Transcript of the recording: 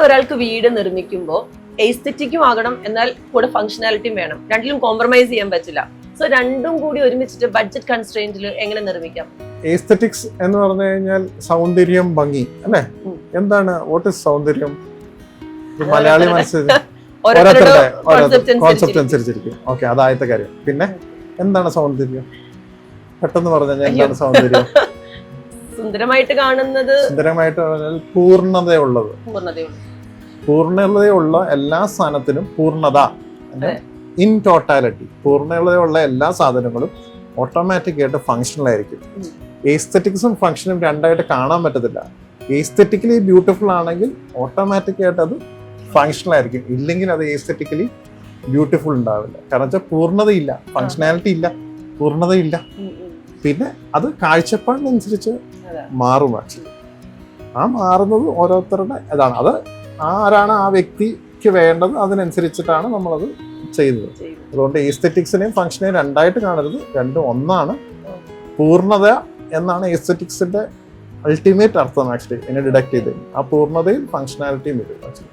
ഒരാൾക്ക് വീട് നിർമ്മിക്കുമ്പോൾ എസ്തെറ്റിക്കും ആകണം, എന്നാൽ കൂടെ ഫംഗ്ഷനാലിറ്റിയും വേണം. രണ്ടിലും കോംപ്രമൈസ് ചെയ്യാൻ പറ്റില്ല. സോ രണ്ടും കൂടി ഒരുമിച്ചിട്ട് ബഡ്ജറ്റ് കൺസ്ട്രെയിന്റിൽ എങ്ങനെ നിർമ്മിക്കാം? എസ്തെറ്റിക്സ് എന്ന് പറഞ്ഞു കഴിഞ്ഞാൽ സൗന്ദര്യം, ഭംഗി അല്ലേ? എന്താണ് വാട്ട് ഇസ് സൗന്ദര്യം? മലയാളി മനസ്സിൽ ഓരോരുത്തരുടെ കോൺസെപ്റ്റ് അനുസരിച്ചിരിക്കും. ഓക്കെ, അതാദ്യത്തെ കാര്യം. പിന്നെ എന്താണ് സൗന്ദര്യം? പെട്ടെന്ന് പറഞ്ഞു കഴിഞ്ഞാൽ എന്താണ് സൗന്ദര്യം? സുന്ദരമായിട്ട് കാണുന്നത്, സുന്ദരമായിട്ട് പറഞ്ഞാൽ പൂർണ്ണതയുള്ളത്, പൂർണ്ണതയുള്ള എല്ലാ സാധനത്തിനും പൂർണ്ണത, ഇൻ ടോട്ടാലിറ്റി, പൂർണ്ണതയുള്ള എല്ലാ സാധനങ്ങളും ഓട്ടോമാറ്റിക് ആയിട്ട് ഫങ്ഷണൽ ആയിരിക്കും. എസ്തെറ്റിക്സും ഫങ്ഷനും രണ്ടായിട്ട് കാണാൻ പറ്റത്തില്ല. എസ്തെറ്റിക്കലി ബ്യൂട്ടിഫുൾ ആണെങ്കിൽ ഓട്ടോമാറ്റിക് ആയിട്ട് അത് ഫങ്ഷണൽ ആയിരിക്കും, ഇല്ലെങ്കിൽ അത് എസ്തെറ്റിക്കലി ബ്യൂട്ടിഫുൾ ഉണ്ടാവില്ല. കാരണം വെച്ചാൽ പൂർണ്ണതയില്ല, ഫങ്ഷനാലിറ്റി ഇല്ല, പൂർണ്ണതയില്ല. പിന്നെ അത് കാഴ്ചപ്പാടിനനുസരിച്ച് മാറും. ആക്ച്വലി ആ മാറുന്നത് ഓരോരുത്തരുടെ ഇതാണ്. അത് ആരാണ് ആ വ്യക്തിക്ക് വേണ്ടത് അതിനനുസരിച്ചിട്ടാണ് നമ്മളത് ചെയ്യുന്നത്. അതുകൊണ്ട് എസ്തെറ്റിക്സിനെയും ഫങ്ഷനെയും രണ്ടായിട്ട് കാണരുത്, രണ്ടും ഒന്നാണ്. പൂർണ്ണത എന്നാണ് എസ്തെറ്റിക്സിന്റെ അൾട്ടിമേറ്റ് അർത്ഥം ആക്ച്വലി എന്നെ ഡിഡക്ട് ചെയ്തത്. ആ പൂർണ്ണതയിൽ ഫങ്ഷനാലിറ്റിയും വരും ആക്ച്വലി.